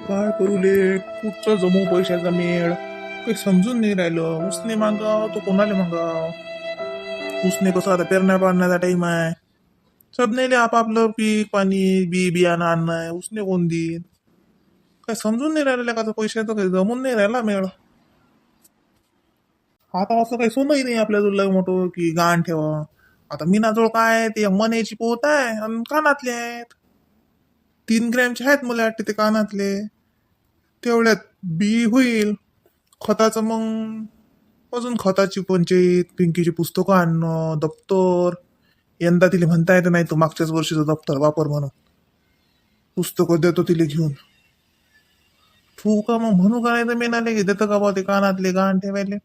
काय करू ले? कुठचं जमू पैशाचा मेळ? काही समजून नाही राहिलं. उसने मागाव तो कोणाला मागाव? उसने कसं आता पेरण्या पाडण्याचा टाइम आहे. सबनेले आपापलं पीक पाणी बियाणं आणणं उसने कोण देईन? काय समजून नाही राहिलं का पैशाचं काही जमून नाही राहिला मेळ. आता असं काही सोनही नाही आपल्याजवळ लय मोठं की गहाण ठेवा. आता मीनाजवळ काय आहे, ते मण्याची पोत आहे आणि कानातले आहेत. 3 ग्रॅमचे आहेत मला वाटते ते कानातले. तेवढ्यात बी होईल खताचं. मग अजून खताची पंचायत, पिंकीची पुस्तकं आणणं, दप्तर. यंदा तिला म्हणता येतं नाही, तू मागच्याच वर्षीचं दप्तर वापर म्हणून. पुस्तकं देतो तिला घेऊन. तू का मग म्हणू का नाही तर मेनाले की देतं का बा ते कानातले गहाण ठेवायले.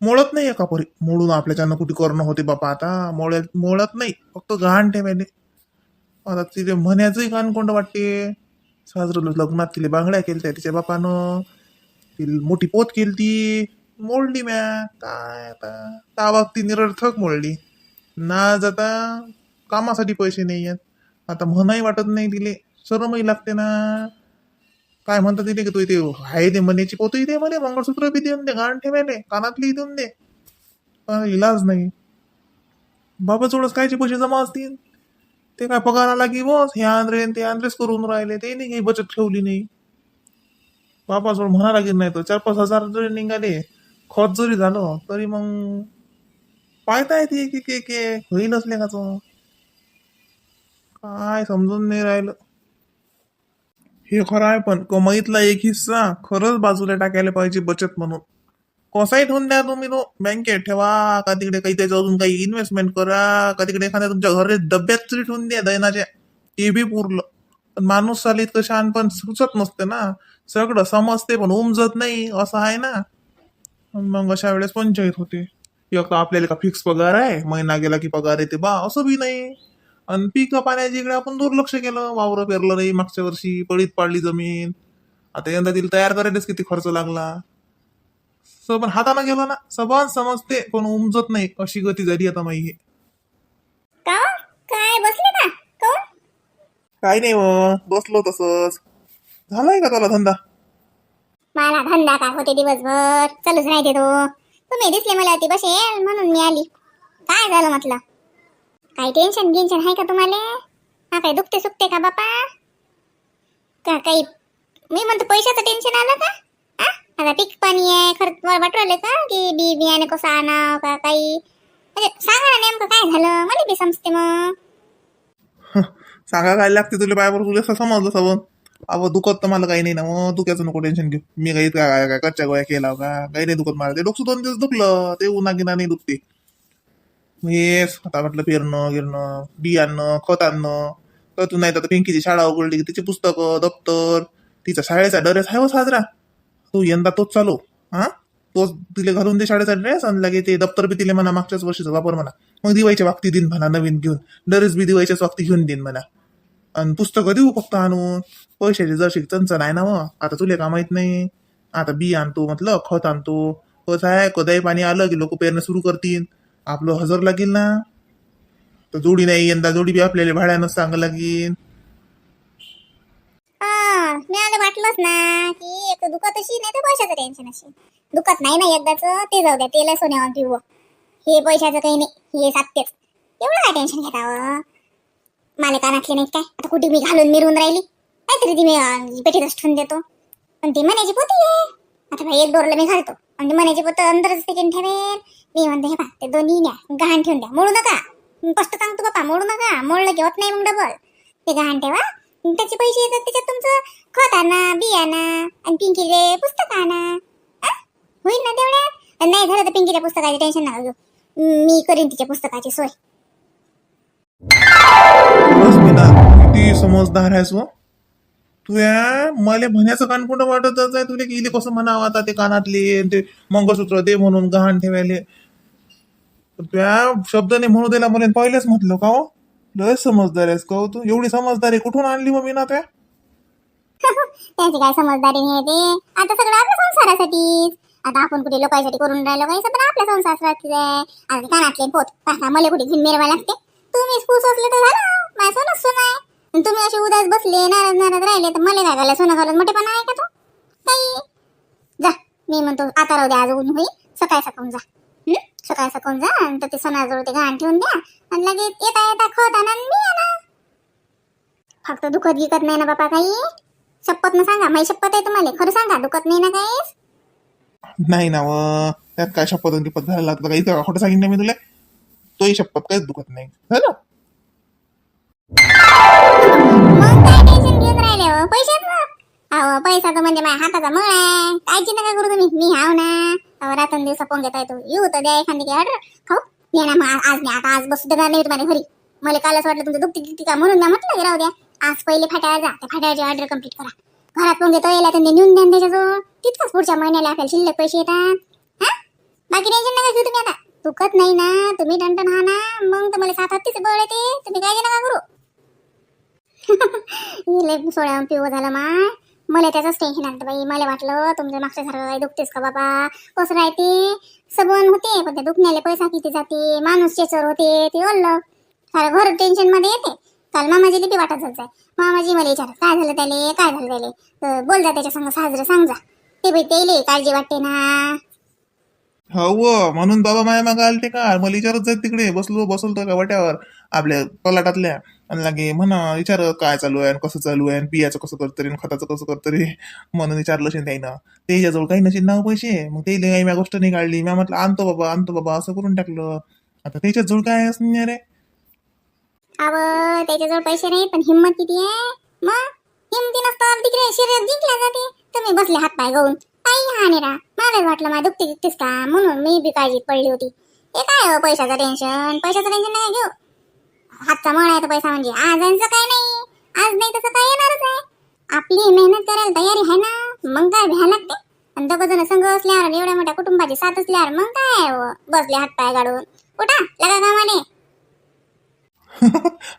मोळत नाही एका परी मोडून आपल्याच्यानं कुठे करणं होते बापा. आता मोळत नाही, फक्त गहाण ठेवायले. आता तिथे म्हण्याचंही कानकोंड वाटते. साजरं लग्नात तिला बांगड्या केलत्या तिच्या बापानं. ती मोठी पोत केलती, मोडली म्या. काय आता त्या बाबतीत निरर्थक मोडली. ना जाता कामासाठी पैसे नाही आहेत. आता म्हणाही वाटत नाही तिले, शरमही लागते ना. काय म्हणतात तिथे की तू इथे आहे ते मण्याची पोतही दे म्हणे, मंगळसूत्र बी देऊन दे, गाण ठेवायले कानातली देऊन दे. पण इलाज नाही. बाबा जोडच कायचे पैसे जमा असतील. ते काय पगार आला की बस हे आंध्रे ते आंध्रेच करून राहिले, ते नाही काही बचत ठेवली नाही. बाबा जोड म्हणा लागेल नाही तर 4-5 हजार जरी निघाले, खत जरी झालं तरी मग पाहता येते की होईल असले का तो. काय समजून नाही राहिलं. हे खरं आहे, पण कमाईतला एक हिस्सा खरंच बाजूला टाकायला पाहिजे बचत म्हणून. कसाही ठेवून द्या तुम्ही, तो बँकेत ठेवा का तिकडे काही त्याच्या अजून काही इन्व्हेस्टमेंट करा का तिकडे एखाद्या तुमच्या घरी डब्यात तरी ठेवून द्या दैनाच्या. ते बी पुरलं. पण माणूस चाल इतकं शहाणपण सुचत नसते ना. सगळं समजते पण उमजत नाही, असं आहे ना. मग अशा वेळेस पंचायत होते. एक तर आपल्याला का फिक्स पगार आहे, महिना गेला की पगार येते बा, असं बी नाही. आणि पीक पाण्याची इकडे आपण दुर्लक्ष केलं, वावर पेरलं नाही मागच्या वर्षी, पडीत पाडली जमीन. आता यंदा तिला तयार करायलाच किती खर्च लागला. पण हाताने गेलो ना, सबन समजते पण उमजत नाही, अशी गती झाली आता माही. का हो? काय बसले का कोण? काही नाही बसलो तसंच. झालाय का तुला धंदा? मला धंदा काय होते दिवसभर चालूच राहते तो. तुम्ही दिसले मला ती बसेल म्हणून मी आली. काय झालं म्हटलं? काही टेन्शन गिन्शन आहे का तुम्हाला? हा काही दुखते सुखते का बापा? का काही मी म्हणतो पैशाचं टेन्शन आलं का? हा? आता पीक पाणी आहे, खर्च वाटवले का की बी बियाणे कसं आणावं का काही? म्हणजे सांगा ना नेमकं काय झालं, मला बी समजते मग. सांगा काय लागते तुला बायबर, तुला असं समजलं सबन. अहो दुखत तर मला काही नाही ना, मग दुखायचं नको टेन्शन घेऊ. मी काही काय काय कच्च्या गोळ्या केला का, काही नाही दुखत मला. ते डोकं 2 दिवस दुखलं, ते उन्हागिना नाही दुखते. हेच आता म्हटलं पेरणं गिरणं बी आणणं खत आणणं. तर तू नाही तर पिंकीची शाळा उघडली की तिची पुस्तकं दप्तर, तिचा शाळेचा ड्रेस आहे हो साजरा. तू यंदा तोच चालू. हा, तोच तिला घालून दे शाळेचा ड्रेस आणि लगे ते दप्तर बी तिले म्हणा मागच्याच वर्षीचा वापर म्हणा. मग दिवाळीच्या वागती देईन म्हणा नवीन घेऊन. ड्रेस बी दिवाळीच्याच वागती घेऊन देईन म्हणा. आणि पुस्तकं देऊ फक्त आणून. पैशाची जरशी चंचल आहे ना मग. आता तुला का माहित नाही. आता बी आणतो म्हटलं, खत आणतो. कसं आहे, कदाई पाणी आलं की लोक पेरणं सुरू करतील. आपलं हजर लागेल ना. तर जोडी नाही यंदा, जोडी बी आपल्याला भाड्यानं सांगा लागेल. हा, मला वाटलंच ना की एक दुखत अशी नाही तर पैशाचं टेन्शन अशी. दुखत नाही ना एकदाच, ते जाऊ द्या, तेला सोन्यावर ठेवू. हे पैशाचं काही नाही, हे सात्यच. एवढं काय टेन्शन घेतावं? मला कानातले नाहीत काय? आता कुठे मी घालून मिरून राहिली काहीतरी ती मी पेटीतच ठेवून देतो. पण ती मण्याची पोती आहे. आता भाई एक दोरला मी घालतो आणि ती मण्याची पोत अंदरच पेटीन ठेवेल. मी म्हणते हे पा ते दोन्ही न्या, गहाण ठेवून द्या, मोडू नका. स्पष्ट सांगतो बापा, मोडू नका. मोडलं की होत नाही मग डबल. ते गहाण ठेवा, त्याचे पैसे येतात त्याच्यात तुमचं खत आणा, बी आणा आणि पिंकीचे पुस्तक आणा. आ? होईल ना तेवढ्यात? आणि नाही झालं तर पिंकीच्या पुस्तकाची टेन्शन नका घेऊ, मी करीन तिच्या पुस्तकाची सोय. खरंच मी ना, किती समजदार आहेस व तू. या मला म्हणायचं कान कुठं वाटत आहे तुला की इले कसं म्हणावं आता ते कानातले ते मंगळसूत्र दे म्हणून गहाण ठेवायले. त्या शब्दाने म्हणू दिला मला पहिलेच म्हटलं का हो. लय समजदार आहेस का हो तू. एवढी समजदारी कुठून आणली मग मी ना त्या. त्यांची काय समजदारी नाही ते. आता सगळं आपल्या संसारासाठीच. आता आपण कुठे लोकांसाठी करून राहिलो काही, पण आपल्या संसारासाठीच आहे. आता कानातले पोत पाहा मला कुठे घेऊन मिरवा लागते. तुम्हीच खुश असले तर झालं, माझं सोनच सोन आहे. आणि तुम्ही असे उदास बसले नाराज नाराज राहिले तर मला काय घाला सोनं घालून मोठेपणा आहे का तो काही जा. मी म्हणतो आता राहू द्या, आज ऊन होई, सकाळी सकाळून जा. सकाळी सकाळून जा आणि तर ते सोनाजवळ ते घाण ठेवून द्या आणि लगेच येता येता खत आणा आणि मी आणा. फक्त दुखत गिकत नाही ना बापा काही? शपथ न सांगा, माझी शपथ आहे तुम्हाला, खरं सांगा, दुखत नाही ना काहीच? नाही ना व, त्यात काय शपथ आणि गिपत घालायला लागतं का? इथं खोटं सांगितलं मी तुला, तोही शपथ काहीच दुखत नाही झालं. मग काय टेन्शन घेऊन राहिले हो पैशाचं? अहो पैसा तर म्हणजे माझ्या हाताचा मळ आहे, काळजी नका करू तुम्ही, मी हाव ना. अहो रात्र दिवसा पोंग घेता येतो, येऊ तर द्या एखादी की ऑर्डर खाऊ. ये ना मग आज नाही, आता आज बसू देणार नाही तुम्हाला घरी. मला कालच वाटलं तुमचं दुखती का म्हणून मी म्हटलं की राहू द्या, आज पहिले फाट्यावर जा, त्या फाट्याची ऑर्डर कंप्लीट करा. घरात पोंग घेतो यायला त्यांनी नेऊन द्या त्याच्याजवळ, तितकंच पुढच्या महिन्याला आपल्याला शिल्लक पैसे येतात. हा बाकी टेन्शन नका घेऊ तुम्ही. आता दुखत नाही ना, तुम्ही टणटण हा ना, मग तर मला 7 हत्तीचे बळ येते, तुम्ही काळजी नका करू. लय सोळ्याहून पिवं झालं माय, मला त्याचंच टेन्शन आलं बाई. मला वाटलं तुमच्या मागच्या सारखं काही दुखतेस का बाबा, कसं राहते, सबन होते पण ते दुखण्याला पैसा किती जाते, माणूस चेचर होते, ते ओढलं सारं घर टेन्शन मध्ये येते. काल मामाजी लिपी वाटत झालं, मामाजी मला विचारत काय झालं त्याले, काय झालं त्याले, तर बोल जा त्याच्या संग साजरं सांग जा, ते बाई त्याले काळजी वाटते ना. हो म्हणून बाबा माया मागं आलते का, मला विचारत जात तिकडे बसलो का वाट्यावर आपल्या पलाटातल्या, आणि लागे म्हणा विचार काय चालू आहे, कसं चालू आहे, बियाचं कसं करतं रे, खताचं कसं करतं रे, म्हणून विचारलं असेल त्यानं. त्याच्याजवळ काही नसेल ना पैसे, मग ते काही म्या गोष्ट नाही काढली, म्या म्हटलं आणतो बाबा असं करून टाकलं. आता त्याच्याजवळ काय असणार रे? अव त्याच्याजवळ पैसे नाही पण हिंमत किती आहे. मग हिमती नसतं तिकडे शरीरात जिंकल्या जाते. तुम्ही बसले हात पाय गळून, काही हानी रा. मला वाटलं मला दुखतेस का म्हणून मी बी काळजीत पडली होती. हे काय पैशाचं टेन्शन नाही घेऊ. हातचा मळ आहे तर पैसा म्हणजे आजांचं काय नाही, आज नाही तसं काय येणारच आहे. आपली मेहनत करायला तयारी आहे ना, मग काय भ्या लागते. आणि दोघं जण संघ असल्यावर एवढ्या मोठ्या कुटुंबाची साथ असल्यावर मग काय बसले हात पाय गाडून उठा लगा कामाने.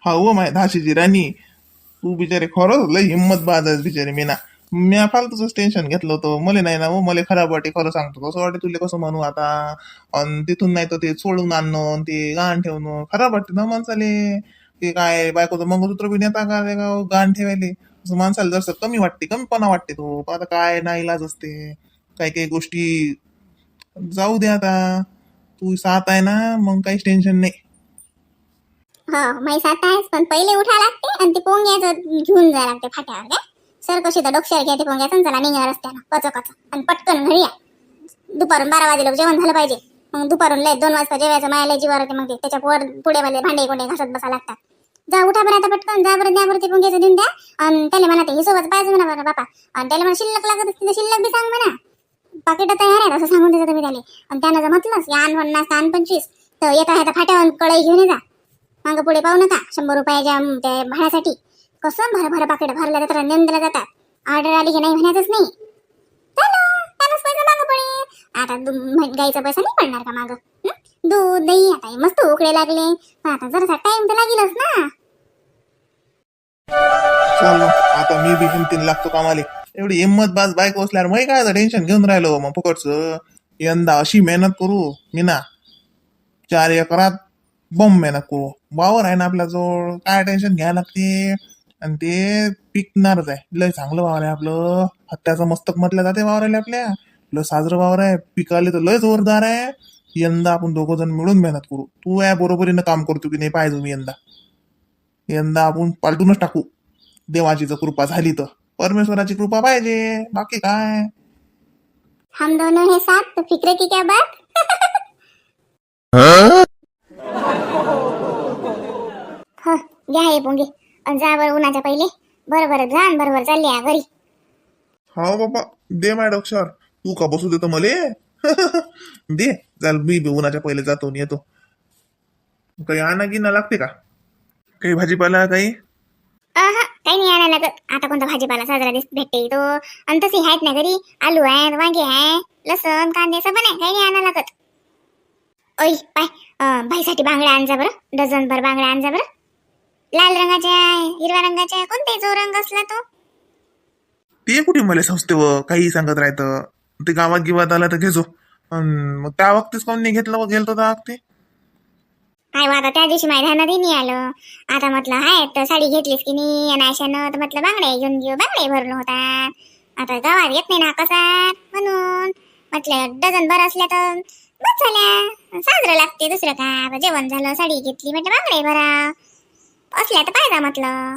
हा हो माय धाशीची राणी, तू बिचारे खरंच लय हिंमत बाज बिचारे. म्या फालतूच टेन्शन घेतलं होतं, मला नाही ना हो, मला खराब वाटे, खरं सांगतो कसं वाटे तुला, कसं म्हणू आता. आणि तिथून नाही तर ते सोडून आणणं, ते गाण ठेवणं खराब वाटते ना माणसाले. ते काय बायकोचं मंगळसूत्र बी नेता का गाण ठेवायले, असं माणसाला जसं कमी वाटते, कमीपणा वाटते तो. पण आता काय ना इलाज असते, काही काही गोष्टी जाऊ दे. आता तू साथ आहे ना, मग काहीच टेन्शन नाही. हो माही साथ आहेस, पण पहिले उठा लागते आणि ते पोंग्याचं घेऊन जायला लागते फाट्यावर. काय सर कशी तर डोक्यावर घ्या ते पोंग्याचं, चला निघा रस्त्यानं कच आणि पटकन घरी या. दुपारून 12 वाजे लोक जेवण झालं पाहिजे. मग दुपारून लय 2 वाजता जेवायचं, माया लय जीवावर होते. मग ते त्याच्या पुढे भांडे कोंडे घासत बसा लागतात. जा उठा बरं आता पटकन, जा बरं द्या बरं ते पोंग्याचं देऊन द्या. आणि त्याला म्हणा ते हिशोबाचं पाहिजे म्हणा बरं बापा, आणि त्याला म्हणा शिल्लक लागत असते तर शिल्लक बी सांग म्हणा, पाकिट तयार आहे असं सांगून देतो तुम्ही त्याला. आणि त्यानं जर म्हटलंच या 50 तर येता फाट्यावर कळई घेऊन जा. मागं पुढे पाहू नका. 100 रुपयाच्या त्या भाड्यासाठी कसं भर पाकिट भरल्या तर नेऊन दिला जातात. ऑर्डर आली की नाही म्हणायचंच नाही. त्यानंच पैसा मागं पडे. आता गाईचा पैसा नाही पडणार का मागं? दूध दही आता मस्त उकडे लागले, पण आता जरासा टाइम तर लागेलच ना. चल आता मी बी हिमतीन लागतो कामाले. एवढी हिंमत बाज बायको असल्यावर मग काय टेन्शन घेऊन राहिलो मग फुकटचं. यंदा अशी मेहनत करू मी ना, 4 एकरात बम मेहनत करू. वावर आहे ना आपल्या जवळ, काय टेन्शन घ्यायला लागते. आणि ते पिकणारच आहे, लय चांगलं वावर आहे आपलं. हत्याचं मस्तक म्हटलं जाते वावर आहे आपल्या, लय साजरं वावर आहे, पिकाले तर लय जोरदार आहे. यंदा आपण 2 जण मिळून मेहनत करू. तू या बरोबरीनं काम करतो की नाही पाहिजे मी. यंदा आपण पालटूनच टाकू. देवाची जर कृपा झाली तर, परमेश्वराची कृपा पाहिजे, बाकी काय. हम दोनों है साथ तो फिक्र की क्या बात. घ्या हे पोंगे आणि जा बरं उन्हाच्या पहिले. बरोबर जा आणि बरोबर चालली या घरी. हा बाबा दे माय डॉक्टर, तू का बसू देतो मले. दे चाल, मी उन्हाच्या पहिले जातो आणि येतो. काही आणा गिना लागते का, काही भाजीपाला काही? काही नाही आणायला लागत. आता कोणता भाजीपाला साजरा भेटते तो. आणि तशी आहेत ना घरी, आलू आहेत, वांगे आहे, लसण कांदे सब आहे, काही नाही आणायला लागत. ओय पाय भाईसाठी बांगड्या आणजा बरं, डझनभर बांगड्या आणजा बरं. लाल रंगाच्या आहे, हिरव्या रंगाच्या आहे, कोणताही जो रंग असला तो. ते कुठे मला संस्थे व काही सांगत राहतं. ते गावात गिवात आला तर घेजो. मग त्या वक्तीच कोण नाही घेतलं गेलतो त्या वक्ती. काय बा, आता त्या दिवशी माझ्या ध्यानातही नाही आलं. आता म्हटलं हाय तर साडी घेतलीस की नाही, आणि अशानं तर म्हटलं बांगड्या घेऊन घेऊ, बांगड्या भरलो होता. आता गावात येत नाही ना कसा, म्हणून म्हटलं डझन भर असल्या तर बस झाल्या, साजरं लागते दुसरं काय. आता जेवण झालं, साडी घेतली, म्हटलं बांगड्या भरा असल्या तर पाहिजे म्हटलं.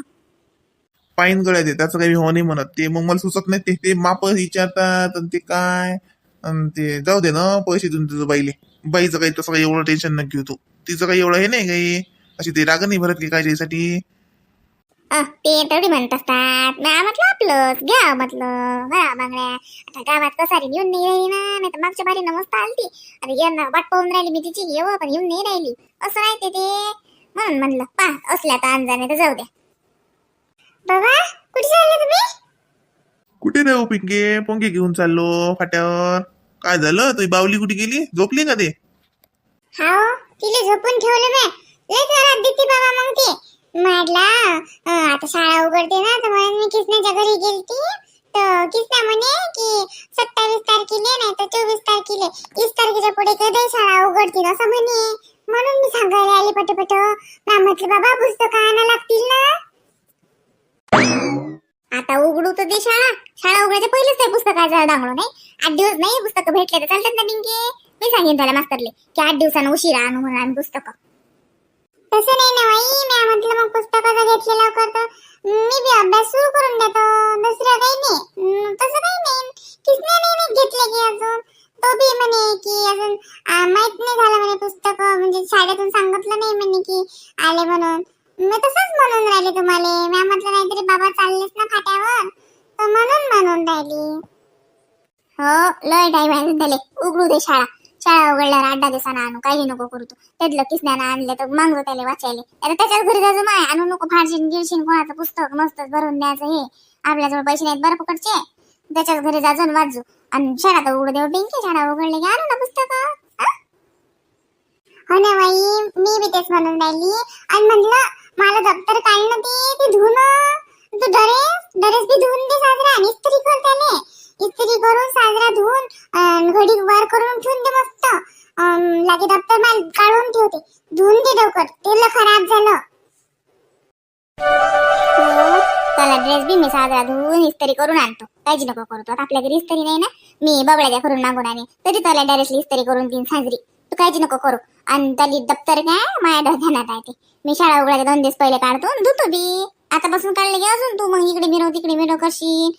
पाईन गळ्यात आहे, त्याचं काही हो नाही म्हणत ते. मग मला सुचत नाही ते माप विचारतात आणि ते काय. आणि ते जाऊ दे ना, पैसे देऊन तुझं बाईले. बाईचं काही तसं काही एवढं टेन्शन न घेऊ तू. तिचं काही एवढं हे नाही काही अशी ते राग नाही भरत की काय त्यासाठी. ते तेवढी म्हणत असतात ना, म्हटलं आपलंच घ्या म्हटलं घरा बांगड्या. आता गावात कसारी येऊन नाही राहिली ना, नाही तर मागच्या बारीनं मस्त आलती. आता यांना वाट पाहून राहिली मी तिची, येऊ पण येऊन नाही राहिली. असं राहते ते, म्हणून म्हणलं पा असल्या तर आणजा, नाही तर जाऊ द्या. बाबा कुठे चालले तुम्ही? कुठे रे हो पिंके, पोंगे घेऊन चाललो फाट्यावर. काय झालं, तुझी बावली कुठे गेली, झोपली का ते? हाव, तिला झोपून ठेवलं मी. लय घरात देते बाबा. मग ते म्हटलं आता शाळा उघडते ना, तर म्हणून मी किसनाच्या घरी गेलती. तर किसना म्हणे की 27 तारखेला नाही तर 24 तारखेला, 30 तारखेच्या पुढे कधी शाळा उघडतील असं म्हणे. म्हणून मी सांगायला आली पटपट. ना म्हटलं बाबा पुस्तकं आणा लागतील ना. आता उघडू तर दे शाळा. शाळा उघडायच्या पहिलेच ते पुस्तकाचा दांगडो नाही. 8 दिवस नाही पुस्तकं भेटले तर चालतात ना बिंके. मी सांगेन त्याला मास्तरले की 8 दिवसानं उशिरा आणू म्हणून आम्ही पुस्तकं. तसं नाही ना बाई, मी म्हटलं मग पुस्तकाचं घेतलं लवकर तर मी बी अभ्यास सुरू करून देतो, दुसरं काही नाही. तसं काही नाही. किसने नाही घेतले की अजून तो बी म्हणे की अजून माहित नाही झालं म्हणे पुस्तकं, म्हणजे शाळेतून सांगितलं नाही म्हणे की आले म्हणून. मी तसंच म्हणून राहिले तुम्हाला. मी म्हटलं नाहीतरी बाबा चाललेच ना फाट्यावर, तर म्हणून राहिली. हो लय टाईम आहे झाले, उघडू दे शाळा. शाळा उघडल्यावर 8 दिवसानं आणू, काही नको करू तू. त्यातलं किसण्यानं आणलं तर मागतो त्याला वाचायला. आता त्याच्याच घरी जायचं माय, आणू नको फाडशीन गिरशीन कोणाचं पुस्तक मस्त भरून द्यायचं. हे आपल्याजवळ पैसे नाहीत बरं पकडचे, त्याच्याच घरी जाजून वाजू. आणि शाळा तर उघडू देऊ बिंकी, शाळा उघडले की आणू ना पुस्तकं. हो ना बाई, मी बी तेच म्हणून राहिली. आणि म्हटलं मला दप्तर काढणं ते धुणं, तू ड्रेस बी धुवून दे साजरा, आणि इस्त्री कर त्याने. इस्त्री करून साजरा धुवून घडी वर करून ठेवून दे मस्त. लागे दप्तर मला काढून ठेवते, धुवून दे लवकर, तेल खराब झालं. त्याला ड्रेस बी मी साजरा धुवून इस्त्री करून आणतो, काळजी नको करतो. आपल्या घरी इस्त्री नाही ना, मी बबड्याच्या करून मागून आणि तरी त्याला डायरेक्टली इस्त्री करून देईन साजरी. तू काळजी नको करू. आणि त्याली दप्तर काय माझ्या ध्यानात आहे ते. मी शाळा उघडायच्या 2 दिवस पहिले काढतो, धुतो बी. आतापासून काढले की अजून तू मग इकडे मिरव तिकडे मिरव करशील.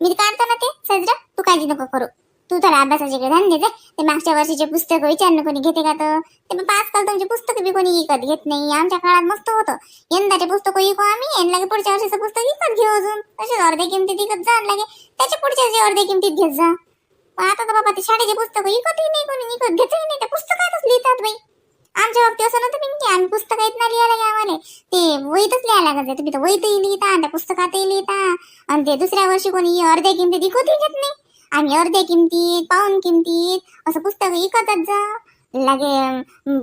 मी काढतो ना ते साजरा, तू काळजी नको करू. तू त्याला अभ्यासाचे ध्यान देते. ते मागच्या वर्षीचे पुस्तक विचारणं कोणी घेते का? तर ते आजकाल तुमची पुस्तक बी कोणी विकत घेत नाही. आमच्या काळात मस्त होतं. यंदाचे पुस्तक विकू आम्ही, आणि लागे पुढच्या वर्षीचं पुस्तक विकत घेऊ अजून. तसेच अर्ध्या किमतीत विकत जा, लागे त्याच्या पुढच्या अर्ध्या किमतीत घेत जा. आता तर बाबा ते शाळेचे पुस्तक विकतही नाही कोणी, विकत घेतही नाही. त्या पुस्तकातच लिहितात बाई. आमच्या बाबतीत असं नव्हतं बिंकी, आम्ही पुस्तकात ना लिहायला घ्या आम्हाला. ते वहीतच लिहायला लागत. तुम्ही तर वहीतही लिहिता आणि त्या पुस्तकातही लिहिता. आणि ते दुसऱ्या वर्षी कोणी अर्ध्या किमतीत विकतही घेत नाही. आम्ही अर्ध्या किमतीत, पाऊण किमतीत असं पुस्तक विकतच जा. लागे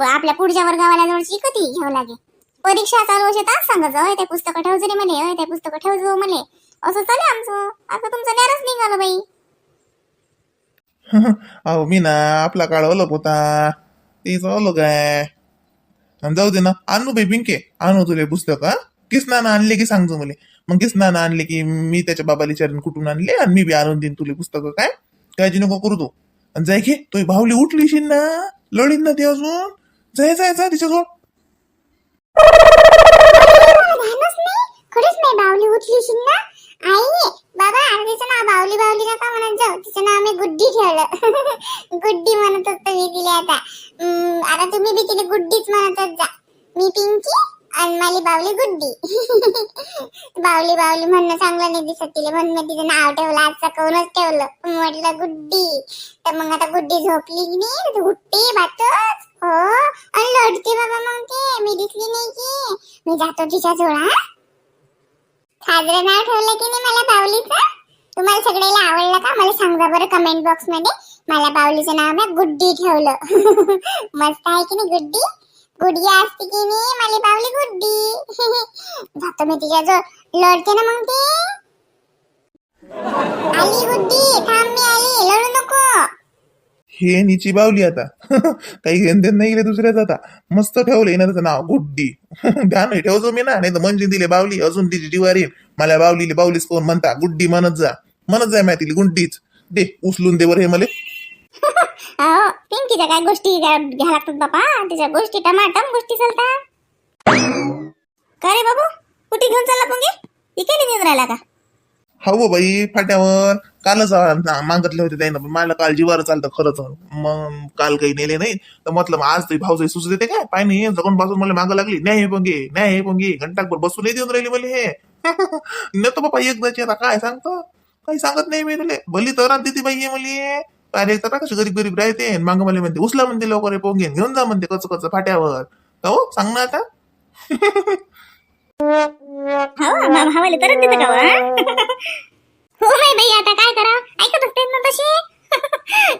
आपल्या पुढच्या वर्गावाल्या जवळची विकतही घ्यावं लागे. परीक्षा चालू असे तास सांगत जाऊ, ते पुस्तकं ठेवजो रे म्हणे, ते पुस्तकं ठेवजो म्हणे. असं चालू आमचं. आता तुमचं नॅरच निघालं बाई. अहो मी ना, आपला काळ अलग होता, तीच अलग आहे. जाऊ दे ना, आणू बाई पिंके, आणू तुले पुस्तक. किसनानं आणले की सांगतो मला. मग किसनानं आणले की मी त्याच्या बाबाला विचारून कुठून आणले, आणि मी बी आणून देईन तुले पुस्तकं. काय काळजी नको करू तू. आणि जाय की तुझी भावली उठलीशील ना, लढीन ना ती अजून. जाय तिच्याजवळ. खरंच नाही बावली उठलीशील ना. आई बाबा, तिचं नाव बावली नका म्हणत जाऊ. तिचं नाव मी गुड्डी ठेवलं. गुड्डी म्हणत होतो मी तिला. आता तुम्ही बी तिला गुड्डीच म्हणतच जा. मी पिंकी आणि माझी बावली गुड्डी. बावली म्हणणं चांगलं नाही दिसत तिला, म्हणून मी तिचं नाव ठेवलं. आजचा कौनच ठेवलं, म्हटलं गुड्डी. तर मग आता गुड्डी झोपली की नाही, उठते बातच. हो, आणि लढते बाबा. मग ते मी दिसली नाही की मी जातो तिच्या जवळ. साजरं नाव ठेवलं की नाही मला बावलीचं. तुम्हाला सगळ्याला आवडलं का मला सांगा बरं कमेंट बॉक्स मध्ये. मला बावलीचं नाव मी गुड्डी ठेवलं. मस्त आहे की नाही गुड्डी. गुड्डी असते की नाही मला बावली गुड्डी. जातो मी तिच्या जवळ, लढते ना मग ते. आली गुड्डी, थांब मी आली, लढू नको. हे नीची बावली आता काही घेणदेण नाही गेले दुसऱ्याच आता मस्त ठेवले ना त्याचं नाव गुड्डी ध्यान ठेवतो मी ना नाही तर म्हणजे दिले बावली अजून तिची जीवारी मला बावलीले बावलीच कोण म्हणता गुड्डी म्हणत जाय माहिती गुड्डीच दे उचलून दे बरं हे मला अहो पिंकीच्या काय गोष्टी घ्या लागतात बापा त्याच्या गोष्टी टमाटम गोष्टी चालतात का रे बाबू कुठे घेऊन चालला पुंगी इकडे घेऊन राहिला का हो बाई फाट्यावर कालच मागितले होते त्यानं पण मला काल जीवार चालतं खरंच मग काल काही नेले नाही तर म्हटलं आज तरी भाऊजाई सुचू देते काय पाय नाही जगून पासून मला मागं लागली नाही हे पंगे घंटाकभर बसून देऊन राहिली मला हे नेतो बापा एकदाची आता काय सांगतो काही सांगत नाही मी तुले भली तर देते बाई हे मला अरे तर कशी गरीब गरीब राहते मागं मला म्हणते उचला म्हणते लवकर पोंगेन घेऊन जा म्हणते कच फाट्यावर हो सांग ना आता हवाले तरच देतं का हो नाही बाई आता काय करा ऐकत असते ना तशी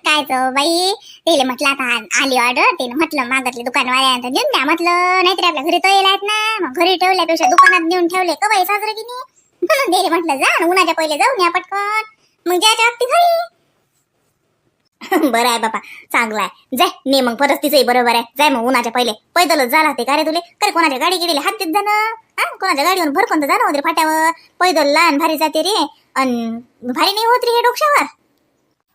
काय तो बाई तिला म्हटलं आता आली ऑर्डर तिने म्हटलं मागतले दुकानवाल्यानंतर देऊन द्या म्हटलं नाहीतर आपल्या घरी तो येलात ना मग घरी ठेवल्यापेक्षा दुकानात नेऊन ठेवले का बाई साजरं की नाही म्हणून दिले म्हटलं जा उन्हाच्या पहिले जाऊन या पटकन मग ज्याच्या बाबतीत घरी बरं आहे बापा चांगला आहे जाय ने मग परिस्थितीही बरोबर आहे जाय मग उन्हाच्या पहिले पैदलच जा लागते का रे तुले करे कोणाच्या गाडी गेलेले हात देत जाणं हा कोणाच्या गाडीवर भरकून तर जाणं वगैरे फाट्यावर पैदल लहान भारी जाते रे अन भारी नाही होत रे हे डोक्यावर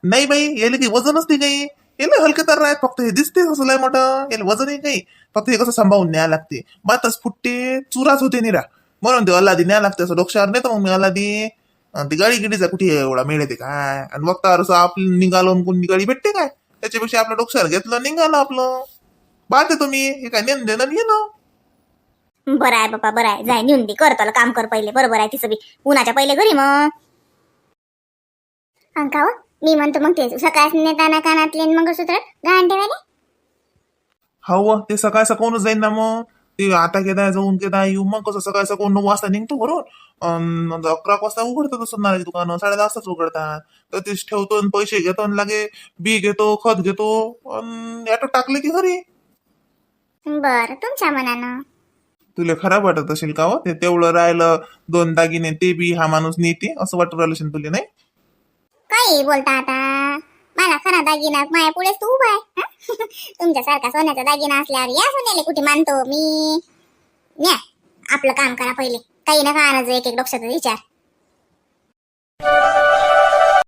नाही बाई याला काही वजन असते काही याला हलके तर राहत फक्त हे दिसते असं लय मोठं याला वजन आहे काही फक्त हे कसं सांभाळून न्याय लागते बातच फुटते चुराच होते निरा म्हणून ते अल्लादी न्याय लागते असं डोक्यावर नाही तर मग मी अल्लादी ती गाडी गिडीचा कुठे एवढा मेळ येते काय आणि बघता असं आपलं निघालो कोणी गाडी भेटते काय त्याच्यापेक्षा आपल्या डोक्यावर घेतलं निघालं आपलं बात आहे तुम्ही हे काय नेन देणं येणं बरं आहे बापा बरं आहे जाय नेऊन दे कर त्याला काम कर पहिले बरोबर आहे तिचं बी उन्हाच्या पहिले घरी मग अंका मी म्हणतो मग ते सकाळ नेताना कानातले मंगळसूत्र घाण ठेवायला हो ते सकाळ सकाळूनच जाईन ना मग ते आता केदाय जाऊन केदाय येऊ मग कसं सकाळ सकाळ 9 वाजता निघतो घरून 11 वाजता उघडतात सोनाराची दुकानं 10:30 वाजताच उघडतात तर तेच ठेवतो पैसे घेतो आणि लागे बी घेतो खत घेतो ॲटो टाकले की घरी बरं तुमच्या मनानं तुला खराब वाटत असेल का हो ते तेवढं राहिलं 2 दागिने ते बी हा माणूस नेते असं वाटत राहिलं असेल तुला नाही काही बोलता आता मला खरा दागिना माया पुढेच तू उभा आहे तुमच्यासारखा सोन्याचा दागिना असल्यावर या सोन्याला कुठे मानतो मी न्या आपलं काम करा पहिले काही नका आणायचं एक डोक्याचा विचार